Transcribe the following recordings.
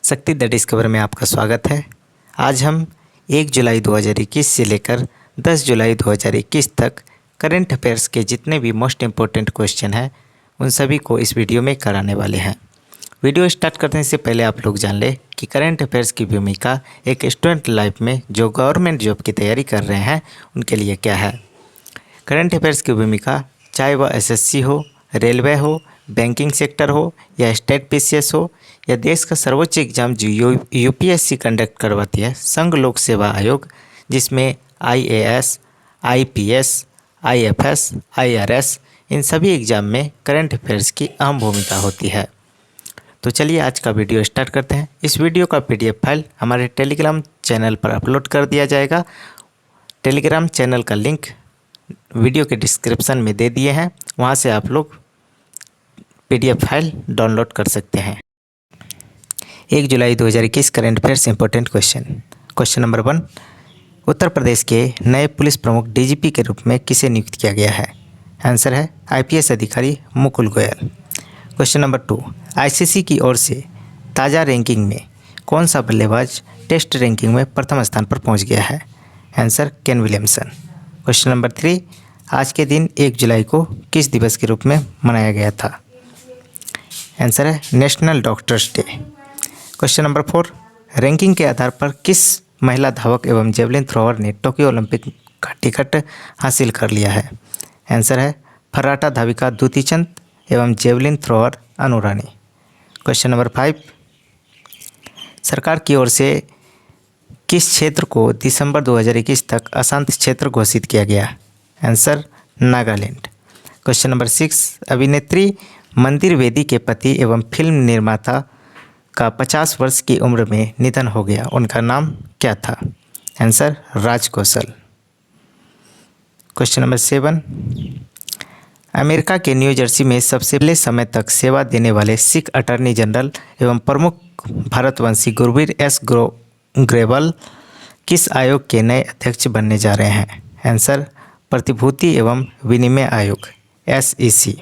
शक्ति the discover में आपका स्वागत है। आज हम 1 जुलाई 2021 से लेकर 10 जुलाई 2021 तक करंट अफेयर्स के जितने भी मोस्ट इम्पोर्टेंट क्वेश्चन हैं उन सभी को इस वीडियो में कराने वाले हैं। वीडियो स्टार्ट करने से पहले आप लोग जान लें कि करंट अफेयर्स की भूमिका एक स्टूडेंट लाइफ में जो गवर्नमेंट जॉब की तैयारी कर रहे हैं उनके लिए क्या है। करंट अफेयर्स की भूमिका चाहे वह एसएससी हो, रेलवे हो, बैंकिंग सेक्टर हो या स्टेट पीसीएस हो या देश का सर्वोच्च एग्जाम जो यूपीएससी कंडक्ट करवाती है संघ लोक सेवा आयोग, जिसमें आईएएस, आईपीएस, आईएफएस, आईआरएस इन सभी एग्ज़ाम में करंट अफेयर्स की अहम भूमिका होती है। तो चलिए आज का वीडियो स्टार्ट करते हैं। इस वीडियो का पीडीएफ फाइल हमारे टेलीग्राम चैनल पर अपलोड कर दिया जाएगा। टेलीग्राम चैनल का लिंक वीडियो के डिस्क्रिप्शन में दे दिए हैं, वहाँ से आप लोग पीडीएफ फाइल डाउनलोड कर सकते हैं। 1 जुलाई 2021 current affairs important question number 1, Uttar Pradesh के नए पुलिस प्रमुख डीजीपी के रूप में किसे नियुक्त किया गया है। आंसर है आईपीएस अधिकारी Mukul Goyal. Question number 2, ICC की ओर से ताज़ा रैंकिंग में कौन सा बल्लेबाज टेस्ट रैंकिंग में प्रथम स्थान पर पहुंच गया है। Answer Kane Williamson. Question number 3, आज के दिन 1 जुलाई को किस दिवस के रूप में मनाया गया था। आंसर है national doctors day. Question number 4, ranking के आधार पर किस महिला धावक एवं जेवलिन थ्रोअर ने टोक्यो ओलंपिक का टिकट हासिल कर लिया है। आंसर है फर्राटा धाविका द्युति चंद एवं जेवलिन थ्रोअर अनु रानी। क्वेश्चन नंबर 5, सरकार की ओर से किस क्षेत्र को दिसंबर 2021 तक अशांत क्षेत्र घोषित किया गया। आंसर नागालैंड। क्वेश्चन नंबर 6, अभिनेत्री मंदिर वेदी के पति एवं फिल्म निर्माता का 50 वर्ष की उम्र में निधन हो गया, उनका नाम क्या था। आंसर राज कौशल। क्वेश्चन नंबर 7, अमेरिका के न्यू जर्सी में सबसे पहले समय तक सेवा देने वाले सिख अटॉर्नी जनरल एवं प्रमुख भारतवंशी गुरवीर एस ग्रेवल किस आयोग के नए अध्यक्ष बनने जा रहे हैं। आंसर प्रतिभूति एवं विनिमय आयोग SEC।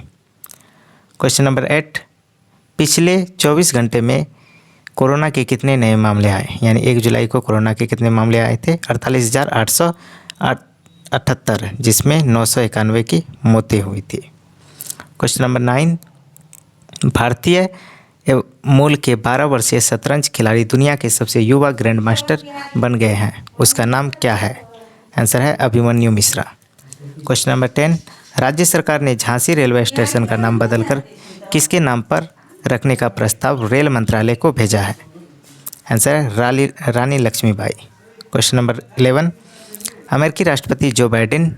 क्वेश्चन नंबर 8, पिछले 24 घंटे में कोरोना के कितने नए मामले आए, यानी 1 जुलाई को कोरोना के कितने मामले आए थे। 48,878, जिसमें 991 की मौतें हुई थी। क्वेश्चन नंबर 9, भारतीय मूल के 12 वर्षीय शतरंज खिलाड़ी दुनिया के सबसे युवा ग्रैंड मास्टर बन गए हैं, उसका नाम क्या है। आंसर है अभिमन्यु मिश्रा। क्वेश्चन नंबर 10, राज्य सरकार ने झांसी रेलवे स्टेशन का नाम बदलकर किसके नाम पर रखने का प्रस्ताव रेल मंत्रालय को भेजा है। आंसर है रानी लक्ष्मीबाई। क्वेश्चन नंबर 11, अमेरिकी राष्ट्रपति जो बाइडेन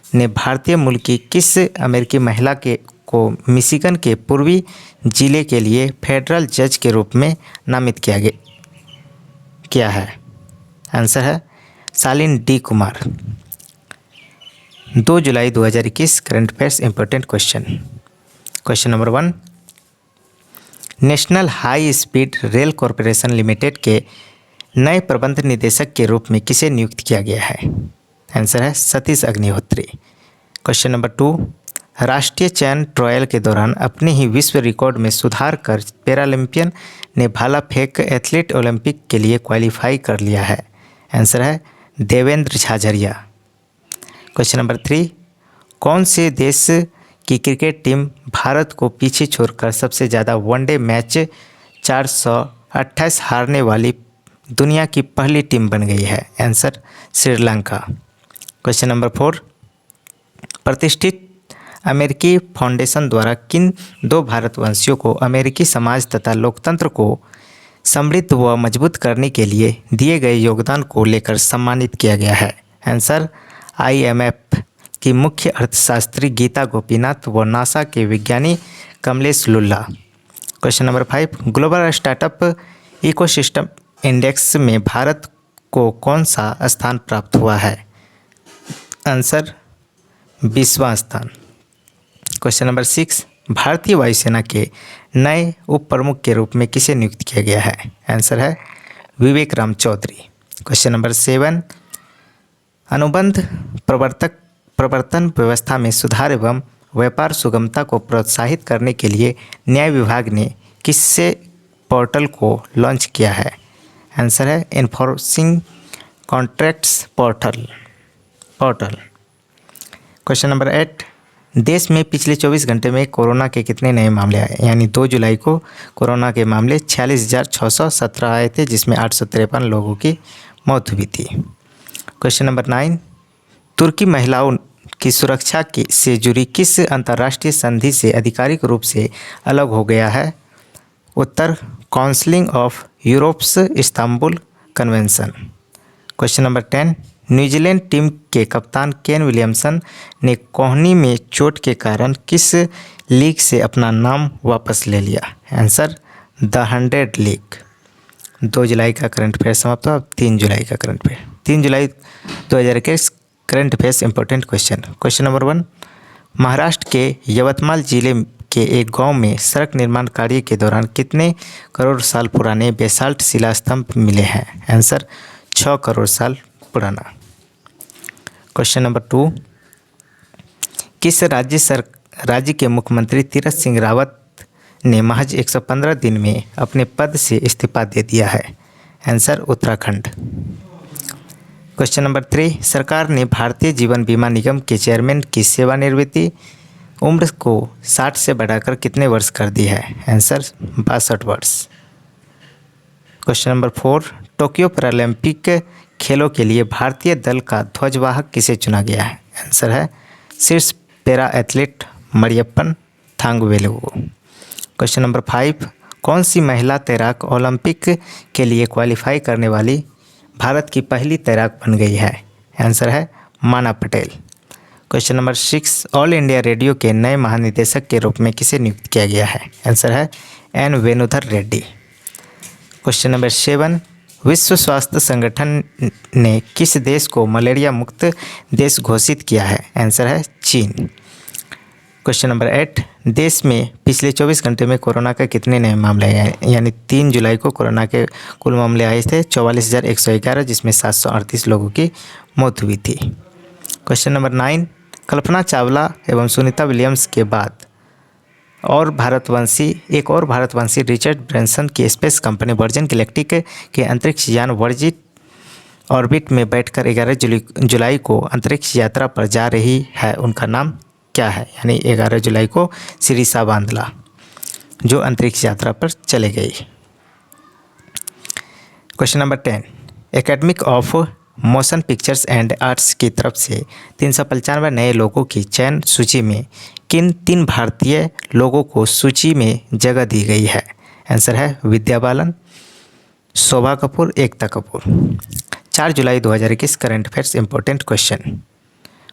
ने भारतीय मूल की किस अमेरिकी महिला को मिशिगन के पूर्वी जिले के लिए फेडरल जज के रूप में नामित किया है। आंसर है शालीन डी कुमार। 2 जुलाई 2021 current affairs important question number 1, national high speed rail corporation limited के नए प्रबंध निदेशक के रूप में किसे नियुक्त किया गया है। आंसर है सतीश अग्निहोत्री। क्वेश्चन नंबर 2, राष्ट्रीय चयन ट्रायल के दौरान अपने ही विश्व रिकॉर्ड में सुधार कर पैरालंपियन ने भाला फेंक एथलीट ओलंपिक के लिए क्वालिफाई कर लिया है। आंसर है देवेंद्र झाझरिया। क्वेश्चन नंबर 3, कौन से देश की क्रिकेट टीम भारत को पीछे छोड़कर सबसे ज़्यादा वनडे मैच 428 हारने वाली दुनिया की पहली टीम बन गई है। आंसर श्रीलंका। क्वेश्चन नंबर 4, प्रतिष्ठित अमेरिकी फाउंडेशन द्वारा किन 2 भारतवंशियों को अमेरिकी समाज तथा लोकतंत्र को समृद्ध व मजबूत करने के लिए दिए गए योगदान को लेकर सम्मानित किया गया है। आंसर IMF की मुख्य अर्थशास्त्री गीता गोपीनाथ व नासा के विज्ञानी Kamlesh Lulla. Question number 5, global startup ecosystem index में भारत को कौन सा स्थान प्राप्त हुआ है। आंसर 20वां स्थान। क्वेश्चन नंबर 6, भारतीय वायुसेना के नए उप प्रमुख के रूप में किसे नियुक्त किया गया है। आंसर है विवेक राम चौधरी। क्वेश्चन नंबर 7, अनुबंध प्रवर्तन व्यवस्था में सुधार एवं व्यापार सुगमता को प्रोत्साहित करने के लिए न्याय विभाग ने किससे पोर्टल को लॉन्च किया है? आंसर है enforcing contracts portal. Question number 8, देश में पिछले 24 घंटे में कोरोना के कितने नए मामले आए? यानी 2 जुलाई को कोरोना के मामले 46,617 आए थे, जिसमें 853 लोगों की मौत हुई थी। क्वेश्चन नंबर 9, तुर्की महिलाओं की सुरक्षा से जुड़ी किस अंतर्राष्ट्रीय संधि से आधिकारिक रूप से अलग हो गया है? उत्तर, council of Europe's Istanbul convention. Question number 10, New Zealand team के कप्तान केन विलियमसन ने कोहनी में चोट के कारण किस लीग से अपना नाम वापस ले लिया? Answer, the 100 league. 2 जुलाई का करंट अफेयर समाप्त हुआ। अब 3 जुलाई का करंट अफेयर। 3 जुलाई 2021 current affairs important question. Question number 1, Maharashtra के यवतमाल जिले के एक गांव में सड़क निर्माण कार्य के दौरान कितने करोड़ साल पुराने बेसाल्ट शिलास्तंभ मिले हैं? आंसर, 6 करोड़ साल पुराना। क्वेश्चन नंबर 2, किस राज्य के मुख्यमंत्री तीरथ सिंह रावत ने महज 115 दिन में अपने पद से इस्तीफा दे दिया है? आंसर, उत्तराखंड। क्वेश्चन नंबर 3, सरकार ने भारतीय जीवन बीमा निगम के चेयरमैन की सेवानिवृत्ति उम्र को 60 से बढ़ाकर कितने वर्ष कर दी है? आंसर, 62 वर्ष। क्वेश्चन नंबर 4, टोक्यो पैरालंपिक खेलों के लिए भारतीय दल का ध्वजवाहक किसे चुना गया है? आंसर है शीर्ष पैरा एथलीट मरियप्पन थांगवेलुगु। क्वेश्चन नंबर 5, कौन सी महिला तैराक ओलंपिक के लिए क्वालिफाई करने वाली भारत की पहली तैराक बन गई है? आंसर है माना Patel. Question number 6, all India radio के नए महानिदेशक के रूप में किसे नियुक्त किया गया है? आंसर है N Venudhar Reddy. Question number 7, विश्व स्वास्थ्य संगठन ने किस देश को मलेरिया मुक्त देश घोषित किया है? आंसर है चीन। क्वेश्चन नंबर 8, देश में पिछले 24 घंटे में कोरोना के कितने नए मामले आए? यानी 3 जुलाई को कोरोना के कुल मामले आए थे 44,111, जिसमें 738 लोगों की मौत हुई थी। क्वेश्चन नंबर 9, कल्पना चावला एवं सुनीता विलियम्स के बाद एक और भारतवंशी रिचर्ड ब्रैंसन की स्पेस कंपनी वर्जिन गैलेक्टिक के अंतरिक्ष यान वर्जिन ऑर्बिट में बैठकर 11 जुलाई को अंतरिक्ष यात्रा पर जा रही है। उनका नाम क्या है? यानी 11 जुलाई को सिरिसा बांदला जो अंतरिक्ष यात्रा पर चले गई। Question number 10, academy of motion pictures and arts की तरफ से 395 नए लोगों की चयन सूची में किन 3 भारतीय लोगों को सूची में जगह दी गई है? आंसर है विद्या बालन, शोभा कपूर, एकता कपूर। 4 जुलाई 2021 current affairs important question.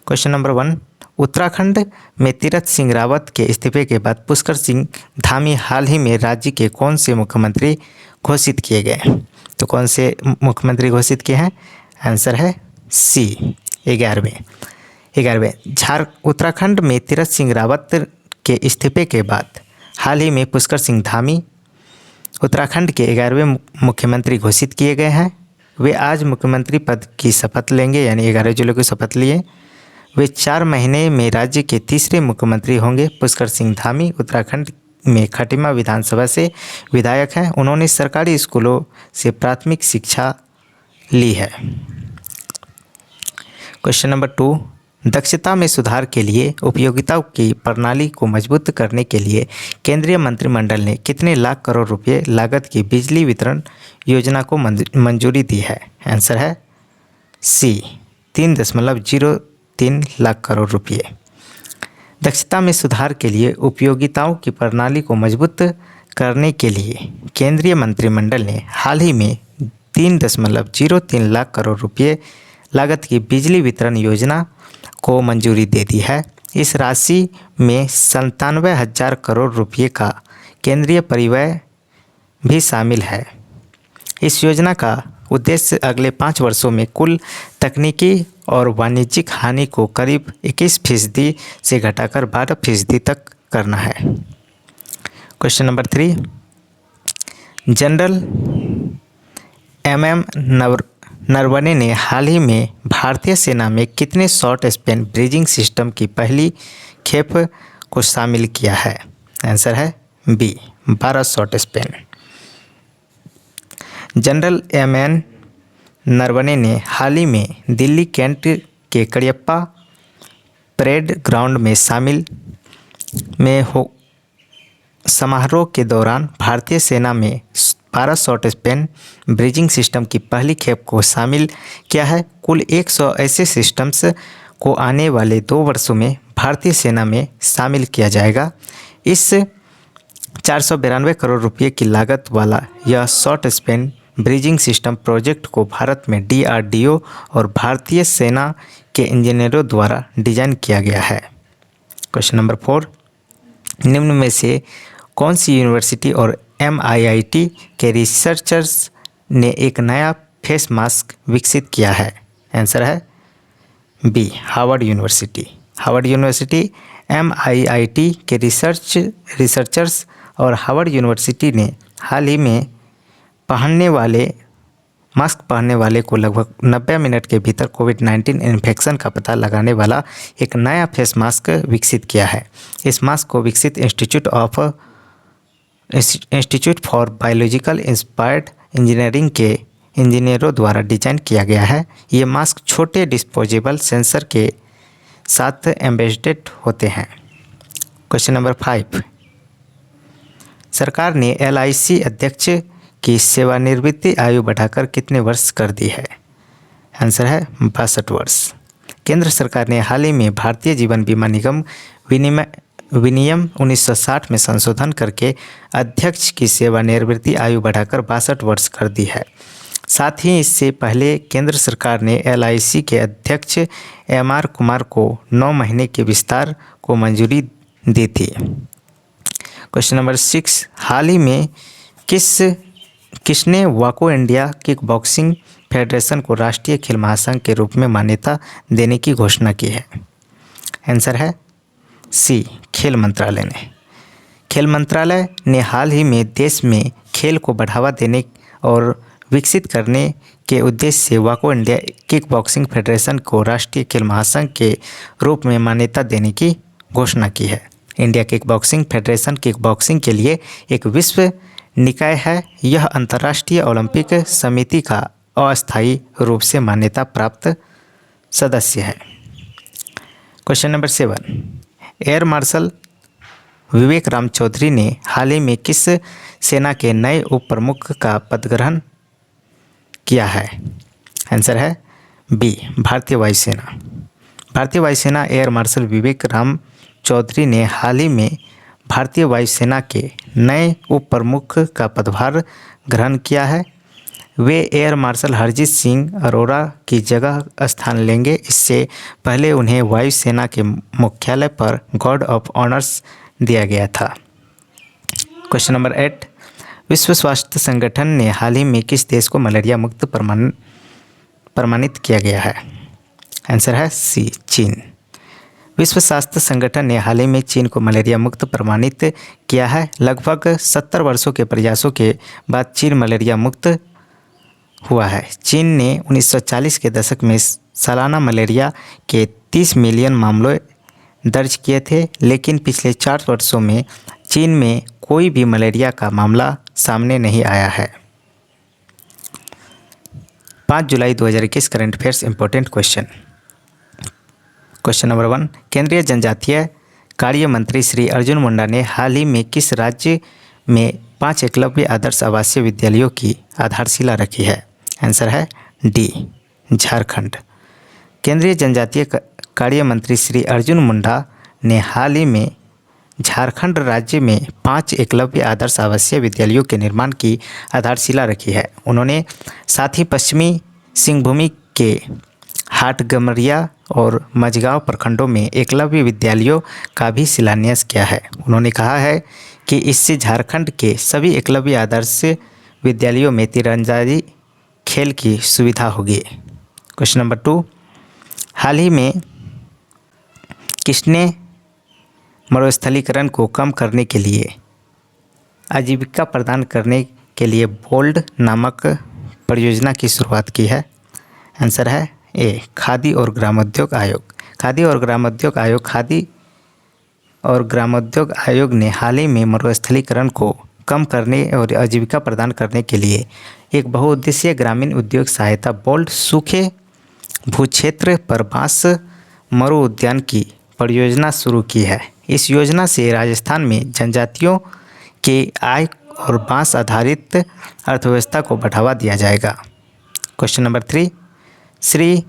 Question number 1, Uttarakhand में तीरथ सिंह रावत के इस्तीफे के बाद पुष्कर सिंह धामी हाल ही में राज्य के कौन से मुख्यमंत्री घोषित किए गए? तो कौन से मुख्यमंत्री घोषित किए हैं? आंसर है सी, 11वें। उत्तराखंड में तीरथ सिंह रावत के इस्तीफे के बाद हाल ही में पुष्कर सिंह धामी उत्तराखंड के 11वें मुख्यमंत्री घोषित किए गए हैं। वे आज मुख्यमंत्री पद की शपथ लेंगे, यानी 11 जुलाई को शपथ लिए। वे 4 महीने में राज्य के तीसरे मुख्यमंत्री होंगे। पुष्कर सिंह धामी उत्तराखंड में खटीमा विधानसभा से विधायक हैं। उन्होंने सरकारी स्कूलों से प्राथमिक शिक्षा ली है। क्वेश्चन नंबर 2, दक्षता में सुधार के लिए उपयोगिताओं की प्रणाली को मजबूत करने के लिए केंद्रीय मंत्रिमंडल ने कितने लाख करोड़ रुपए लागत की बिजली वितरण योजना को मंजूरी दी है? आंसर है सी, 3.03 लाख करोड़ रुपये। दक्षता में सुधार के लिए उपयोगिताओं की प्रणाली को मजबूत करने के लिए केंद्रीय मंत्रिमंडल ने हाल ही में 3.03 लाख करोड़ रुपये लागत की बिजली वितरण योजना को मंजूरी दे दी है। इस राशि में 97,000 करोड़ रुपये का केंद्रीय परिव्यय भी शामिल है। इस योजना का उद्देश्य अगले 5 वर्षों में कुल तकनीकी और वाणिज्यिक हानि को करीब 21% से घटाकर 12% तक करना है। Question number 3, general MM Naravane ने हाल ही में भारतीय सेना में कितने शॉर्ट स्पैन ब्रीजिंग सिस्टम की पहली खेप को शामिल किया है? आंसर है B, 12 short span. General M N. Naravane ने हाल ही में दिल्ली कैंट के करियप्पा परेड ग्राउंड में शामिल समारोह के दौरान भारतीय सेना में पारा शॉर्ट स्पैन ब्रिजिंग सिस्टम की पहली खेप को शामिल किया है। कुल 100 ऐसे सिस्टम्स को आने वाले 2 वर्षों में भारतीय सेना में शामिल किया जाएगा। इस 492 करोड़ रुपये की लागत वाला यह short span bridging system project को भारत में DRDO और भारतीय सेना के इंजीनियरों द्वारा डिजाइन किया गया है। क्वेश्चन नंबर 4, निम्न में से कौन सी यूनिवर्सिटी और MIIT के रिसर्चर्स ने एक नया फेस मास्क विकसित किया है? आंसर है B, Harvard university. Harvard university, MIIT के रिसर्चर्स और हार्वर्ड यूनिवर्सिटी ने हाल ही में मास्क पहनने वाले को लगभग 90 मिनट के भीतर कोविड-19 इन्फेक्शन का पता लगाने वाला एक नया फेस मास्क विकसित किया है। इस मास्क को विकसित institute for biological inspired engineering के इंजीनियरों द्वारा डिजाइन किया गया है। ये मास्क छोटे डिस्पोजेबल सेंसर के साथ एम्बेडेड होते हैं। क्वेश्चन नंबर 5, सरकार ने LIC अध्यक्ष की सेवानिवृत्ति आयु बढ़ाकर कितने वर्ष कर दी है? आंसर है 62 वर्ष। केंद्र सरकार ने हाल ही में भारतीय जीवन बीमा निगम विनियम 1960 में संशोधन करके अध्यक्ष की सेवानिवृत्ति आयु बढ़ाकर 62 वर्ष कर दी है। साथ ही इससे पहले केंद्र सरकार ने LIC के अध्यक्ष MR कुमार को 9 महीने के विस्तार को मंजूरी दी थी। क्वेश्चन नंबर 6, हाल ही में किसने वाको इंडिया किक बॉक्सिंग फेडरेशन को राष्ट्रीय खेल महासंघ के रूप में मान्यता देने की घोषणा की है? आंसर है सी, खेल मंत्रालय ने। खेल मंत्रालय ने हाल ही में देश में खेल को बढ़ावा देने और विकसित करने के उद्देश्य से वाको इंडिया किक बॉक्सिंग फेडरेशन को राष्ट्रीय खेल महासंघ के रूप में मान्यता देने की घोषणा की है। India kick boxing federation kick boxing के लिए एक विश्व निकाय है। यह अंतर्राष्ट्रीय ओलंपिक समिति का अस्थायी रूप से मान्यता प्राप्त सदस्य है। क्वेश्चन नंबर 7, एयर मार्शल विवेक राम चौधरी ने हाल ही में किस सेना के नए उप प्रमुख का पद ग्रहण किया है? आंसर है बी, भारतीय वायुसेना। भारतीय वायुसेना एयर मार्शल विवेक राम चौधरी ने हाल ही में भारतीय वायुसेना के नए उप प्रमुख का पदभार ग्रहण किया है। वे एयर मार्शल हरजीत सिंह अरोड़ा की जगह स्थान लेंगे। इससे पहले उन्हें वायुसेना के मुख्यालय पर गार्ड ऑफ ऑनर्स दिया गया था। क्वेश्चन नंबर 8, विश्व स्वास्थ्य संगठन ने हाल ही में किस देश को मलेरिया मुक्त प्रमाणित किया गया है? आंसर है सी, चीन। विश्व स्वास्थ्य संगठन ने हाल ही में चीन को मलेरिया मुक्त प्रमाणित किया है। लगभग 70 वर्षों के प्रयासों के बाद चीन मलेरिया मुक्त हुआ है। चीन ने 1940 के दशक में सालाना मलेरिया के 30 मिलियन मामले दर्ज किए थे, लेकिन पिछले 4 वर्षों में चीन में कोई भी मलेरिया का मामला सामने नहीं आया है। 5 जुलाई 2021 current affairs important question. Question number 1, केंद्रीय जनजातीय कार्य मंत्री श्री अर्जुन मुंडा ने हाल ही में किस राज्य में 5 एकलव्य आदर्श आवासीय विद्यालयों की आधारशिला रखी है? आंसर है डी, झारखंड। केंद्रीय जनजातीय कार्य मंत्री श्री अर्जुन मुंडा ने हाल ही में झारखंड राज्य में 5 एकलव्य आदर्श आवासीय विद्यालयों के निर्माण की आधारशिला रखी है। उन्होंने साथ ही पश्चिमी सिंहभूम के हाटगमरिया और मझगांव प्रखंडों में एकलव्य विद्यालयों का भी शिलान्यास किया है। उन्होंने कहा है कि इससे झारखंड के सभी एकलव्य आदर्श विद्यालयों में तीरंदाजी खेल की सुविधा होगी। क्वेश्चन नंबर 2, हाल ही में किसने मरुस्थलीकरण को कम करने के लिए आजीविका प्रदान करने के लिए बोल्ड नामक परियोजना की शुरुआत की है? आंसर है ए, खादी और ग्रामोद्योग आयोग। खादी और ग्रामोद्योग आयोग ने हाल ही में मरुस्थलीकरण को कम करने और आजीविका प्रदान करने के लिए एक बहुउद्देशीय ग्रामीण उद्योग सहायता बोर्ड सूखे भूक्षेत्र पर बांस मरु उद्यान की परियोजना शुरू की है। इस योजना से राजस्थान में जनजातियों के आय और बांस आधारित अर्थव्यवस्था को बढ़ावा दिया जाएगा। क्वेश्चन नंबर 3, श्री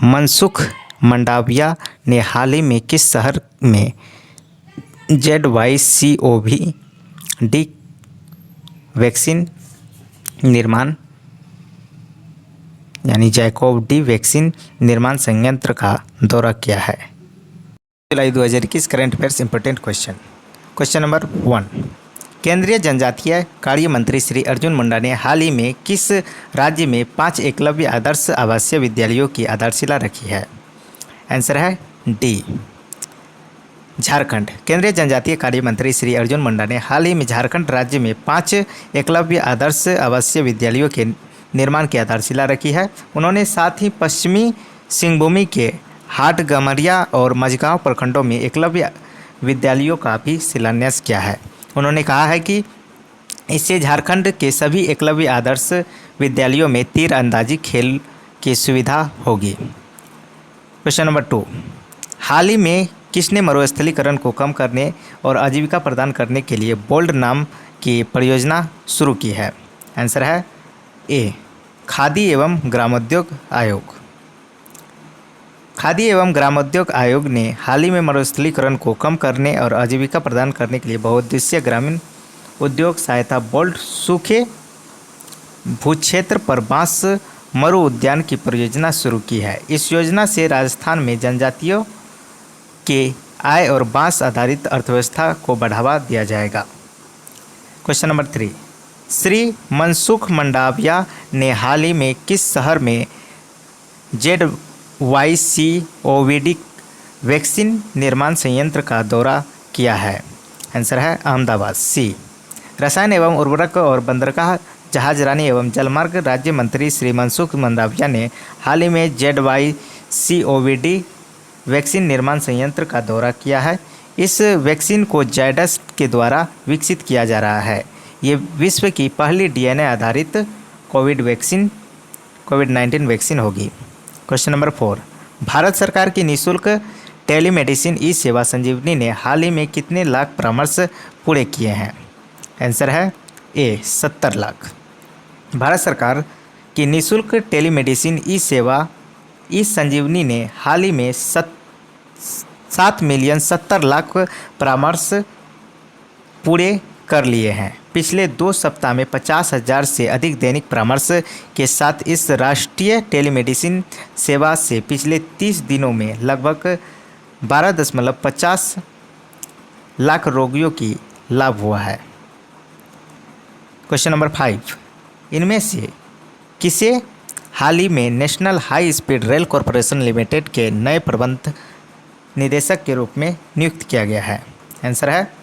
मनसुख मंडाविया ने हाल ही में किस शहर में ZYCOV-D वैक्सीन निर्माण यानी जैकोव-डी वैक्सीन निर्माण संयंत्र का दौरा किया है? जुलाई 2021 current affairs important question. Question number 1, केंद्रीय जनजातीय कार्य मंत्री श्री अर्जुन मुंडा ने हाल ही में किस राज्य में 5 एकलव्य आदर्श आवासीय विद्यालयों की आधारशिला रखी है? आंसर है डी, झारखंड। केंद्रीय जनजातीय कार्य मंत्री श्री अर्जुन मुंडा ने हाल ही में झारखंड राज्य में 5 एकलव्य आदर्श आवासीय विद्यालयों के निर्माण की आधारशिला रखी है। उन्होंने साथ ही पश्चिमी सिंहभूमि के हाटगमरिया और मझगांव प्रखंडों में एकलव्य विद्यालयों का भी शिलान्यास किया है। उन्होंने कहा है कि इससे झारखंड के सभी एकलव्य आदर्श विद्यालयों में तीर अंदाजी खेल की सुविधा होगी। क्वेश्चन नंबर 2, हाल ही में किसने मरुस्थलीकरण को कम करने और आजीविका प्रदान करने के लिए बोल्ड नाम की परियोजना शुरू की है? आंसर है ए, खादी एवं ग्रामोद्योग आयोग। खादी एवं ग्रामोद्योग आयोग ने हाल ही में मरुस्थलीकरण को कम करने और आजीविका प्रदान करने के लिए बहुउद्देशीय ग्रामीण उद्योग सहायता बोर्ड सूखे भूक्षेत्र पर बांस मरु उद्यान की परियोजना शुरू की है। इस योजना से राजस्थान में जनजातियों के आय और बांस आधारित अर्थव्यवस्था को बढ़ावा दिया जाएगा। क्वेश्चन नंबर 3, श्री मनसुख मंडाविया ने हाल ही में किस शहर में ZYCOV-D वैक्सीन निर्माण संयंत्र का दौरा किया है? आंसर है अहमदाबाद, सी। रसायन एवं उर्वरक और बंदरगाह जहाजरानी एवं जलमार्ग राज्य मंत्री श्री मनसुख मंडाविया ने हाल ही में ZYCOV-D वैक्सीन निर्माण संयंत्र का दौरा किया है। इस वैक्सीन को जायडस के द्वारा विकसित किया जा रहा है। ये विश्व की पहली DNA आधारित कोविड-19 वैक्सीन होगी। क्वेश्चन नंबर 4, भारत सरकार की निःशुल्क टेलीमेडिसिन ई सेवा संजीवनी ने हाल ही में कितने लाख परामर्श पूरे किए हैं? आंसर है ए, 70 लाख। भारत सरकार की निःशुल्क टेलीमेडिसिन ई सेवा ई संजीवनी ने हाल ही में 7,70,00,000 परामर्श पूरे कर लिए हैं। पिछले 2 सप्ताह में 50,000 से अधिक दैनिक परामर्श के साथ इस राष्ट्रीय टेलीमेडिसिन सेवा से पिछले 30 दिनों में लगभग 12.50 लाख रोगियों की लाभ हुआ है। क्वेश्चन नंबर 5, इनमें से किसे हाल ही में national high speed rail corporation limited के नए प्रबंध निदेशक के रूप में नियुक्त किया गया है? आंसर है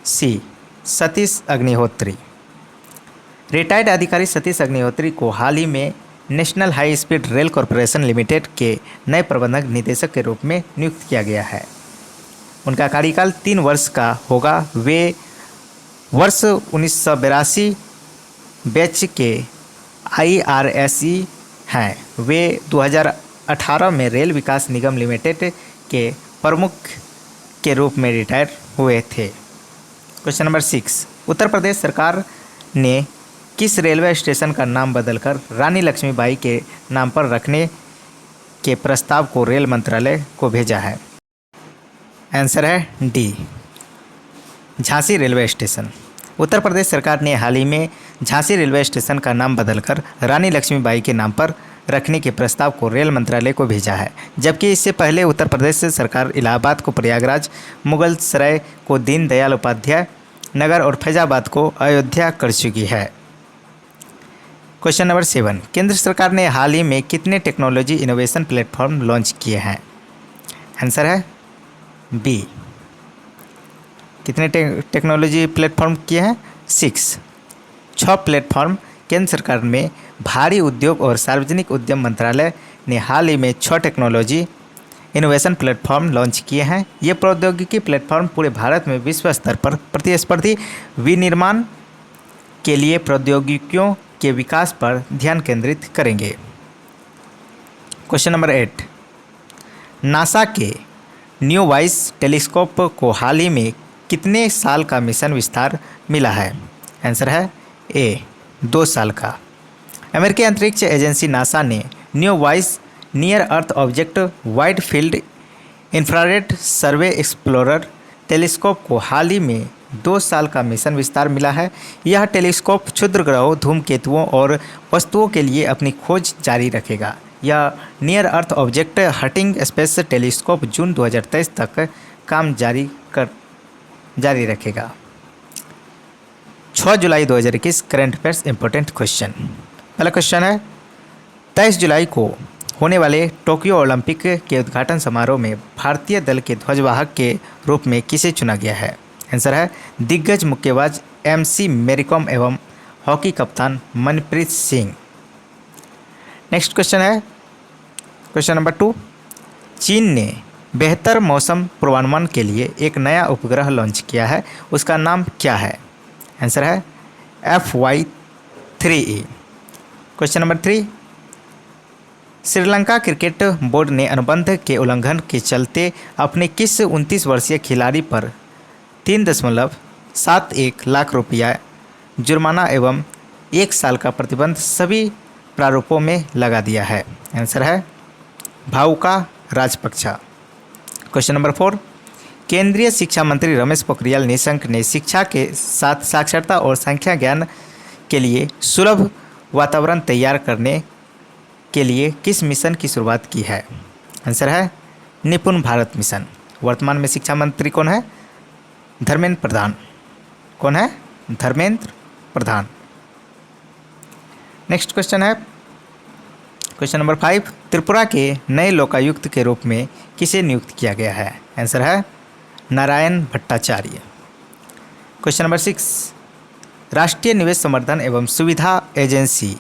सी, सतीश अग्निहोत्री। रिटायर्ड अधिकारी सतीश अग्निहोत्री को हाल ही में national high speed rail corporation limited के नए प्रबंधक निदेशक के रूप में नियुक्त किया गया है। उनका कार्यकाल 3 वर्ष का होगा। वे वर्ष 1982 बैच के IRSE हैं। वे 2018 में रेल विकास निगम लिमिटेड के प्रमुख के रूप में रिटायर हुए थे। क्वेश्चन नंबर 6, उत्तर प्रदेश सरकार ने किस रेलवे स्टेशन का नाम बदलकर रानी लक्ष्मीबाई के नाम पर रखने के प्रस्ताव को रेल मंत्रालय को भेजा है? आंसर है D, Jhansi railway station. Uttar Pradesh सरकार ने हाल ही में झांसी रेलवे स्टेशन का नाम बदलकर रानी लक्ष्मीबाई के नाम पर रखने के प्रस्ताव को रेल मंत्रालय को भेजा है। जबकि इससे पहले उत्तर प्रदेश सरकार इलाहाबाद को प्रयागराज, मुगल सराय को दीनदयाल उपाध्याय नगर और फैजाबाद को अयोध्या कर चुकी है। क्वेश्चन नंबर 7, केंद्र सरकार ने हाल ही में कितने टेक्नोलॉजी इनोवेशन प्लेटफॉर्म लॉन्च किए हैं? आंसर है बी, कितने टेक्नोलॉजी प्लेटफॉर्म किए हैं? 6 प्लेटफॉर्म केंद्र सरकार में भारी उद्योग और सार्वजनिक उद्यम मंत्रालय ने हाल ही में 6 टेक्नोलॉजी इनोवेशन प्लेटफॉर्म लॉन्च किए हैं। ये प्रौद्योगिकी प्लेटफॉर्म पूरे भारत में विश्व स्तर पर प्रतिस्पर्धी विनिर्माण के लिए प्रौद्योगिकियों के विकास पर ध्यान केंद्रित करेंगे। क्वेश्चन नंबर 8, नासा के न्यू वाइस टेलीस्कोप को हाल ही में कितने साल का मिशन विस्तार मिला है? आंसर है ए 2 साल का। अमेरिकी अंतरिक्ष एजेंसी नासा ने न्यू वाइस near earth object wide field infrared survey explorer telescope को हाल ही में 2 साल का मिशन विस्तार मिला है। यह टेलीस्कोप क्षुद्र ग्रहों, धूमकेतुओं और वस्तुओं के लिए अपनी खोज जारी रखेगा। यह near earth object hunting space telescope जून 2023 तक काम जारी रखेगा। 6 जुलाई 2021 करंट अफेयर्स इंपॉर्टेंट क्वेश्चन। पहला क्वेश्चन है, 23 जुलाई को होने वाले टोक्यो ओलंपिक के उद्घाटन समारोह में भारतीय दल के ध्वजवाहक के रूप में किसे चुना गया है? आंसर है दिग्गज मुक्केबाज MC मैरीकॉम एवं हॉकी कप्तान मनप्रीत सिंह। नेक्स्ट क्वेश्चन है क्वेश्चन नंबर 2, चीन ने बेहतर मौसम पूर्वानुमान के लिए एक नया उपग्रह लॉन्च किया है, उसका नाम क्या है? आंसर है FY3E। Question number 3, Sri Lanka cricket board ने अनुबंध के उल्लंघन के चलते अपने किस 29 वर्षीय खिलाड़ी पर 3.71 लाख रुपया जुर्माना एवं 1 साल का प्रतिबंध सभी प्रारूपों में लगा दिया है? आंसर है भावुका राजपक्षा। क्वेश्चन नंबर 4, केंद्रीय शिक्षा मंत्री रमेश पोखरियाल निशंक ने शिक्षा के साथ साक्षरता और संख्या ज्ञान के लिए सुलभ वातावरण तैयार करने के लिए किस मिशन की शुरुआत की है? आंसर है निपुण भारत मिशन। वर्तमान में शिक्षा मंत्री कौन है? धर्मेंद्र प्रधान। कौन है? धर्मेंद्र प्रधान। नेक्स्ट क्वेश्चन है क्वेश्चन नंबर 5, त्रिपुरा के नए लोकायुक्त के रूप में किसे नियुक्त किया गया है? आंसर है नारायण भट्टाचार्य। क्वेश्चन नंबर 6, राष्ट्रीय निवेश संवर्धन एवं सुविधा एजेंसी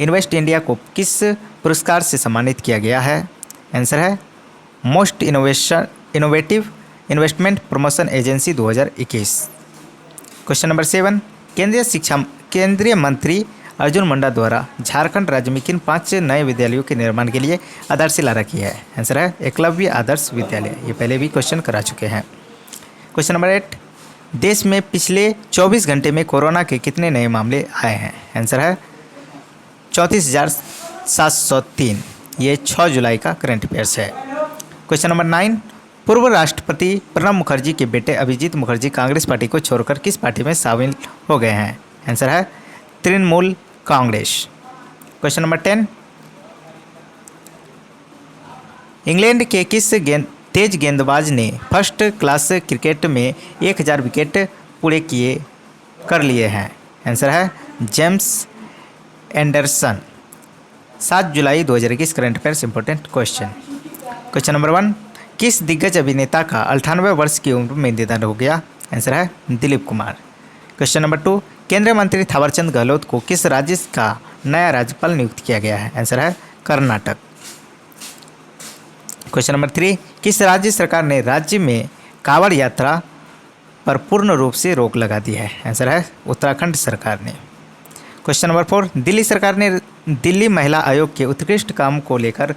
इन्वेस्ट इंडिया को किस पुरस्कार से सम्मानित किया गया है? आंसर है most innovative investment promotion agency 2021। Question number 7, केंद्रीय मंत्री अर्जुन मुंडा द्वारा झारखंड राज्य में किन 5 नए विद्यालयों के निर्माण के लिए आधारशिला रखी है? आंसर है एकलव्य आदर्श विद्यालय। ये पहले भी क्वेश्चन करा चुके हैं। क्वेश्चन नंबर 8, देश में पिछले 24 घंटे में कोरोना के कितने नए मामले आए हैं? आंसर है 34,703। ये 6 जुलाई का करंट अफेयर्स है। क्वेश्चन नंबर 9, पूर्व राष्ट्रपति प्रणब मुखर्जी के बेटे अभिजीत मुखर्जी कांग्रेस पार्टी को छोड़कर किस पार्टी में शामिल हो गए हैं? आंसर है Trinamool Congress. Question number 10, England के किस तेज गेंदबाज ने फर्स्ट क्लास क्रिकेट में 1000 विकेट पूरे कर लिए हैं? आंसर है जेम्स एंडरसन। 7 जुलाई 2021 current affairs important question. Question number 1, किस दिग्गज अभिनेता का 98 वर्ष की उम्र में निधन हो गया? आंसर है दिलीप कुमार। क्वेश्चन नंबर 2, केंद्रीय मंत्री थावरचंद गहलोत को किस राज्य का नया राज्यपाल नियुक्त किया गया है? आंसर है कर्नाटक। क्वेश्चन नंबर 3, किस राज्य सरकार ने राज्य में कांवड़ यात्रा पर पूर्ण रूप से रोक लगा दी है? आंसर है उत्तराखंड सरकार ने। क्वेश्चन नंबर 4, दिल्ली सरकार ने दिल्ली महिला आयोग के उत्कृष्ट काम को लेकर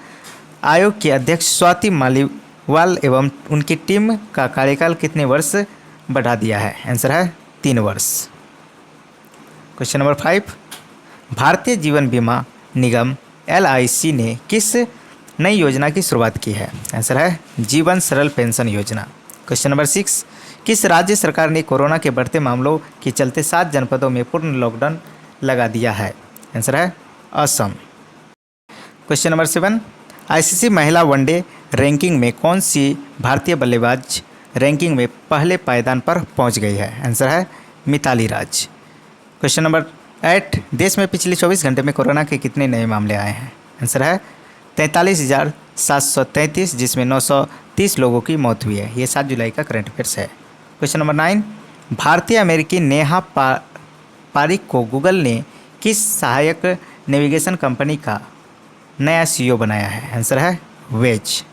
आयोग की अध्यक्ष स्वाति मालीवाल एवं उनकी टीम का कार्यकाल कितने वर्ष बढ़ा दिया है? आंसर है 3 वर्ष। क्वेश्चन नंबर 5, भारतीय जीवन बीमा निगम LIC ने किस नई योजना की शुरुआत की है? आंसर है जीवन सरल पेंशन योजना। क्वेश्चन नंबर 6, किस राज्य सरकार ने कोरोना के बढ़ते मामलों के चलते 7 जनपदों में पूर्ण लॉकडाउन लगा दिया है? आंसर है असम। क्वेश्चन नंबर 7, ICC महिला वनडे रैंकिंग में कौन सी भारतीय बल्लेबाज रैंकिंग में पहले पायदान पर पहुंच गई है? आंसर है मिताली राज। क्वेश्चन नंबर 8, देश में पिछले 24 घंटे में कोरोना के कितने नए मामले आए हैं? आंसर है 43,733, जिसमें 930 लोगों की मौत हुई है। ये 7 जुलाई का करंट अफेयर्स है। क्वेश्चन नंबर 9, भारतीय अमेरिकी नेहा पारिक को गूगल ने किस सहायक नेविगेशन कंपनी का नया CEO बनाया है? आंसर है wedge.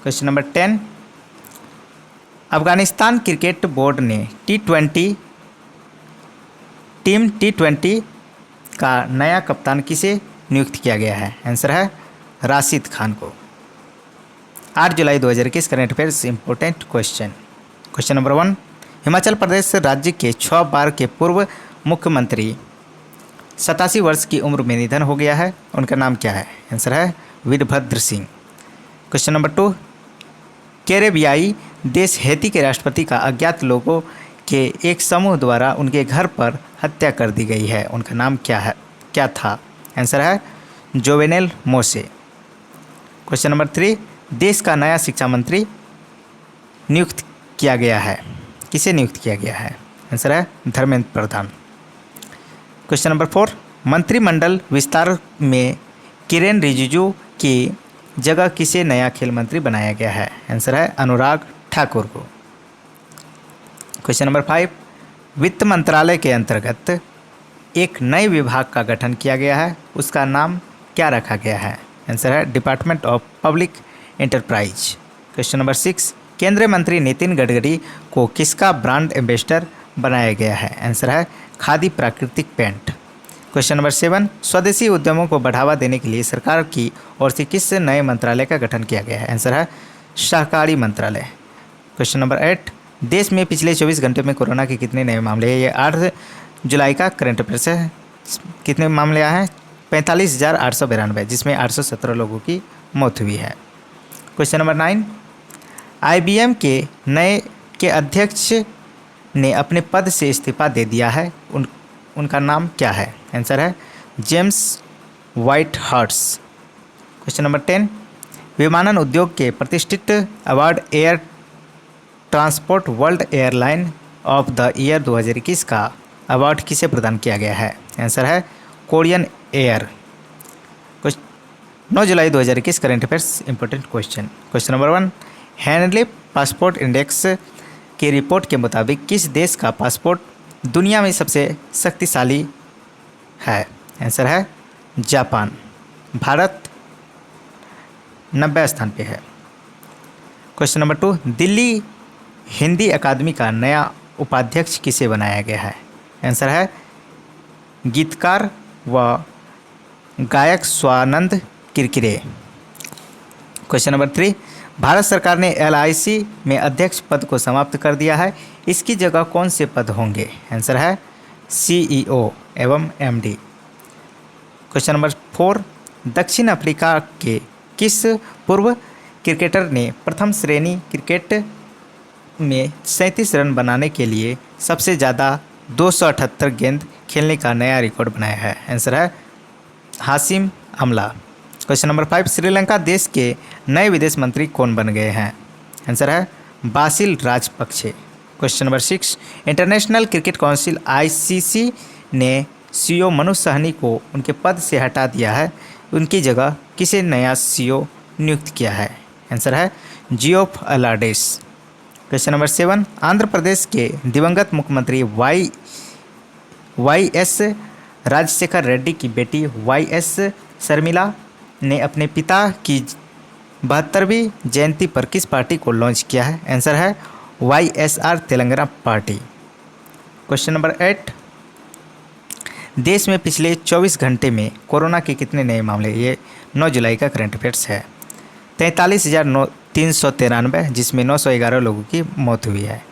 Question number 10, Afghanistan cricket board ने T20 टीम T20 का नया कप्तान किसे नियुक्त किया गया है? आंसर है राशिद खान को। 8 जुलाई 2021 current affairs important question. Question number 1, Himachal Pradesh राज्य के 6 बार के पूर्व मुख्यमंत्री 87 वर्ष की उम्र में निधन हो गया है, उनका नाम क्या है? आंसर है वीरभद्र सिंह। क्वेश्चन नंबर 2, कैरेबियाई देश हैती के राष्ट्रपति का अज्ञात लोगों के एक समूह द्वारा उनके घर पर हत्या कर दी गई है, उनका नाम क्या था? आंसर है जोवेनेल मोसे। क्वेश्चन नंबर 3, देश का नया शिक्षा मंत्री नियुक्त किया गया है, किसे नियुक्त किया गया है? आंसर है धर्मेंद्र प्रधान। क्वेश्चन नंबर 4, मंत्रिमंडल विस्तार में किरेन रिजिजू की जगह किसे नया खेल मंत्री बनाया गया है? आंसर है अनुराग ठाकुर को। क्वेश्चन नंबर 5, वित्त मंत्रालय के अंतर्गत एक नए विभाग का गठन किया गया है, उसका नाम क्या रखा गया है? आंसर है department of public enterprise. Question number 6, केंद्रीय मंत्री नितिन गडकरी को किसका ब्रांड एम्बेसडर बनाया गया है? आंसर है खादी प्राकृतिक पेंट। क्वेश्चन नंबर 7, स्वदेशी उद्यमों को बढ़ावा देने के लिए सरकार की ओर से किस नए मंत्रालय का गठन किया गया है? आंसर है सहकारी मंत्रालय। क्वेश्चन नंबर 8, देश में पिछले 24 घंटे में कोरोना के कितने नए मामले हैं? ये 8 जुलाई का करंट अफेयर्स है। कितने मामले आए हैं? 45,892, जिसमें 817 लोगों की मौत हुई है। क्वेश्चन नंबर 9, IBM के अध्यक्ष ने अपने पद से इस्तीफा दे दिया है, उनका नाम क्या है? आंसर है James white hearts. Question number 10, विमानन उद्योग के प्रतिष्ठित award air transport world airline of the year 2021 का अवार्ड किसे प्रदान किया गया है? आंसर है कोरियन एयर। 9 जुलाई 2021 current affairs important question. Question number 1, handle passport index की रिपोर्ट के मुताबिक किस देश का पासपोर्ट दुनिया में सबसे शक्तिशाली है? आंसर है जापान। भारत 90 स्थान पे है। क्वेश्चन नंबर 2, दिल्ली हिंदी अकादमी का नया उपाध्यक्ष किसे बनाया गया है? आंसर है गीतकार व गायक स्वानंद किरकिरे। क्वेश्चन नंबर 3, भारत सरकार ने LIC में अध्यक्ष पद को समाप्त कर दिया है, इसकी जगह कौन से पद होंगे? आंसर है CEO एवं MD। क्वेश्चन नंबर 4, दक्षिण अफ्रीका के किस पूर्व क्रिकेटर ने प्रथम श्रेणी क्रिकेट में 37 रन बनाने के लिए सबसे ज़्यादा 278 गेंद खेलने का नया रिकॉर्ड बनाया है? आंसर है हाशिम अमला। क्वेश्चन नंबर 5, श्रीलंका देश के नए विदेश मंत्री कौन बन गए हैं? आंसर है Basil Rajapaksa. Question number 6, international cricket council ICC ने CEO मनु सहनी को उनके पद से हटा दिया है, उनकी जगह किसे नया CEO नियुक्त किया है? आंसर है Geoff अलाडेस। Question number 7, Andhra Pradesh के दिवंगत मुख्यमंत्री YS राजशेखर रेड्डी की बेटी YS शर्मिला ने अपने पिता की 72वीं जयंती पर किस पार्टी को लॉन्च किया है? आंसर है YSR Telangana party. Question number 8, देश में पिछले 24 घंटे में कोरोना के कितने नए मामले? ये 9 जुलाई का करंट अफेयर्स है। 43,393, जिसमें 911 लोगों की मौत हुई है।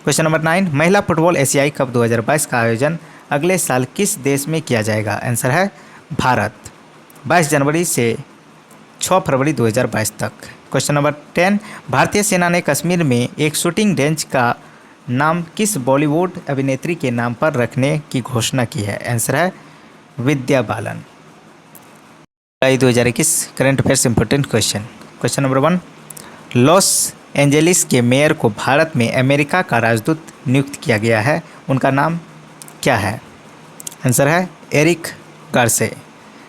क्वेश्चन नंबर 9, महिला फुटबॉल एशियाई कप 2022 का आयोजन अगले साल किस देश में किया जाएगा? आंसर है भारत, 22 जनवरी से 6 फरवरी 2022 तक। क्वेश्चन नंबर 10, भारतीय सेना ने कश्मीर में एक शूटिंग रेंज का नाम किस बॉलीवुड अभिनेत्री के नाम पर रखने की घोषणा की है? आंसर है Vidya Balan. 2021 current affairs important question. Question number 1, Los Angeles के मेयर को भारत में अमेरिका का राजदूत नियुक्त किया गया है, उनका नाम क्या है? आंसर है एरिक गार्से।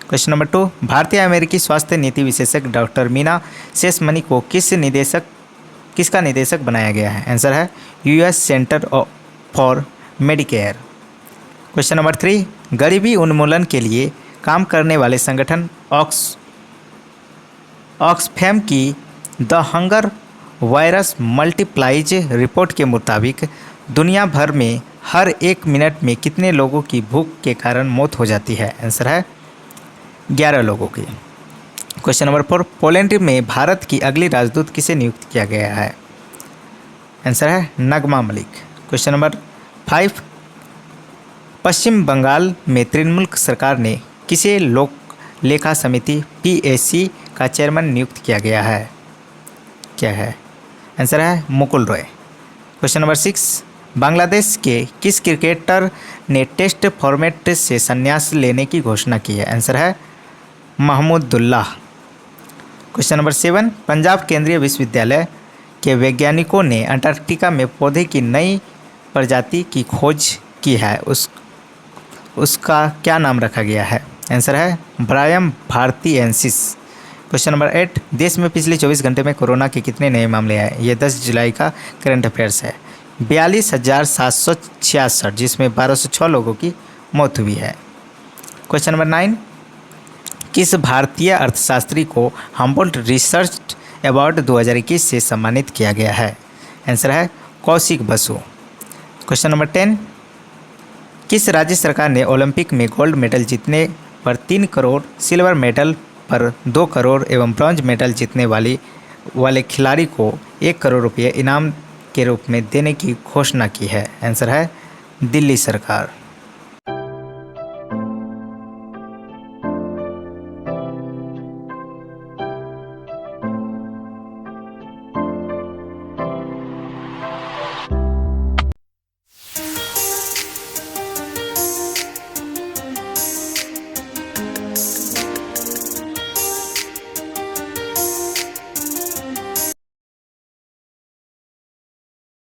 क्वेश्चन नंबर 2, भारतीय अमेरिकी स्वास्थ्य नीति विशेषज्ञ डॉक्टर मीना शेषमणि को किसका निदेशक बनाया गया है? आंसर है US centre for Medicare. Question number 3, गरीबी उन्मूलन के लिए काम करने वाले संगठन ऑक्सफैम की the hunger virus multiplies report के मुताबिक दुनिया भर में हर 1 मिनट में कितने लोगों की भूख के कारण मौत हो जाती है? आंसर है 11 लोगों की। क्वेश्चन नंबर 4, पोलैंड में भारत की अगली राजदूत किसे नियुक्त किया गया है? आंसर है नगमा मलिक। क्वेश्चन नंबर 5, पश्चिम बंगाल में तृणमूल सरकार ने किसे लोक लेखा समिति PAC का चेयरमैन नियुक्त किया गया है? क्या है? आंसर है मुकुल रॉय। क्वेश्चन नंबर 6, बांग्लादेश के किस क्रिकेटर ने टेस्ट फॉर्मेट से संन्यास लेने की घोषणा की है? आंसर है महमूदुल्लाह। क्वेश्चन नंबर 7, पंजाब केंद्रीय विश्वविद्यालय के वैज्ञानिकों ने अंटार्कटिका में पौधे की नई प्रजाति की खोज की है, उसका क्या नाम रखा गया है? आंसर है ब्रायम भारतीएंसिस। क्वेश्चन नंबर 8, देश में पिछले 24 घंटे में कोरोना के कितने नए मामले आए? ये 10 जुलाई का करंट अफेयर्स है। 42,766, जिसमें 1206 लोगों की मौत हुई है। क्वेश्चन नंबर 9, किस भारतीय अर्थशास्त्री को हम्बोल्ट रिसर्च अवार्ड 2021 से सम्मानित किया गया है? आंसर है कौशिक बसु। क्वेश्चन नंबर 10, किस राज्य सरकार ने ओलंपिक में गोल्ड मेडल जीतने पर 3 करोड़, सिल्वर मेडल पर 2 करोड़ एवं ब्रॉन्ज मेडल जीतने वाले खिलाड़ी को 1 करोड़ रुपये इनाम के रूप में देने की घोषणा की है? आंसर है दिल्ली सरकार।